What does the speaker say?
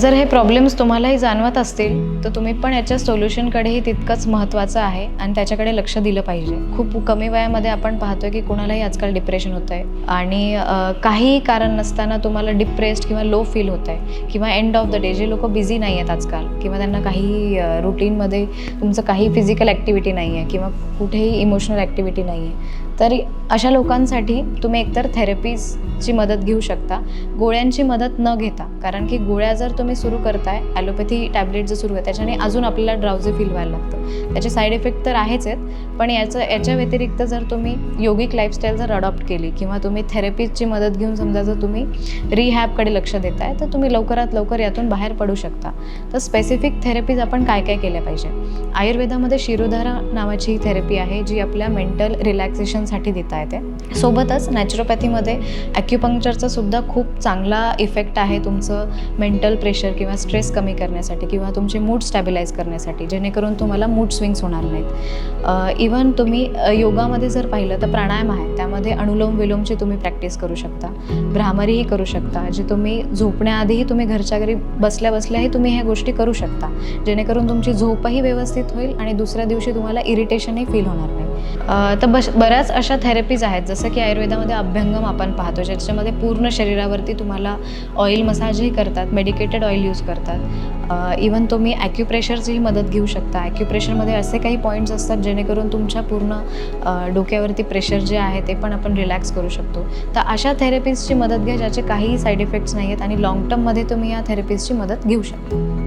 जर हे प्रॉब्लेम्स तुम्हालाही जाणवत असतील तर तुम्ही पण याच्या सोल्युशनकडेही तितकंच महत्त्वाचं आहे आणि त्याच्याकडे लक्ष दिलं पाहिजे. खूप कमी वयामध्ये आपण पाहतोय की कोणालाही आजकाल डिप्रेशन होतं आहे आणि काही कारण नसताना तुम्हाला डिप्रेस्ड किंवा लो फील होत आहे किंवा एंड ऑफ द डे जे लोक बिझी नाही आहेत आजकाल किंवा त्यांना काही रुटीनमध्ये तुमचं काही फिजिकल ॲक्टिव्हिटी नाही आहे किंवा कुठेही इमोशनल ॲक्टिव्हिटी नाही आहे, तर अशा लोकांसाठी तुम्ही एकतर थेरपीजची मदत घेऊ शकता, गोळ्यांची मदत न घेता. कारण की गोळ्या जर तुम्ही सुरू करताय, ॲलोपॅथी टॅबलेट जर सुरू आहे त्याच्याने अजून आपल्याला ड्राउझी फील व्हायला लागतं. त्याचे साईड इफेक्ट तर आहेच आहेत, पण याच्या व्यतिरिक्त जर तुम्ही योगिक लाईफस्टाईल जर अडॉप्ट केली किंवा तुम्ही थेरपीजची मदत घेऊन समजा जर तुम्ही रिहॅबकडे लक्ष देताय तर तुम्ही लवकरात लवकर यातून बाहेर पडू शकता. तर स्पेसिफिक थेरपीज आपण काय काय केल्या पाहिजे? आयुर्वेदामध्ये शिरोधारा नावाची ही थेरपी आहे जी आपल्या मेंटल रिलॅक्सेशनसाठी देता येते. सोबतच नॅचरोपॅथीमध्ये ॲक्युपंक्चरचा सुद्धा खूप चांगला इफेक्ट आहे तुमचं मेंटल प्रेशर किंवा स्ट्रेस कमी करण्यासाठी किंवा तुमचे मूड स्टॅबिलाईज करण्यासाठी, जेणेकरून तुम्हाला मूड स्विंग्स होणार नाहीत. इवन तुम्ही योगामध्ये जर पाहिलं तर प्राणायाम आहे, त्यामध्ये अनुलोम विलोमची तुम्ही प्रॅक्टिस करू शकता, भ्रामरीही करू शकता, जे तुम्ही झोपण्याआधीही तुम्ही घरच्या घरी बसल्या बसल्याही तुम्ही ह्या गोष्टी करू शकता, जेणेकरून तुमची झोपही व्यवस्थित होईल आणि दुसऱ्या दिवशी तुम्हाला इरिटेशनही फील होणार नाही. तर बऱ्याच अशा थेरपीज आहेत, जसं की आयुर्वेदामध्ये अभ्यंगम आपण पाहतो, ज्याच्यामध्ये पूर्ण शरीरावरती तुम्हाला ऑइल मसाजही करतात, मेडिकेटेड ऑइल यूज करतात. इवन तुम्ही ॲक्युप्रेशरचीही मदत घेऊ शकता. ॲक्युप्रेशरमध्ये असे काही पॉईंट्स असतात जेणेकरून तुमच्या पूर्ण डोक्यावरती प्रेशर जे आहे ते पण आपण रिलॅक्स करू शकतो. तर अशा थेरपीजची मदत घ्या ज्याचे काहीही साईड इफेक्ट्स नाही आहेत आणि लाँग टर्ममध्ये तुम्ही या थेरपीजची मदत घेऊ शकता.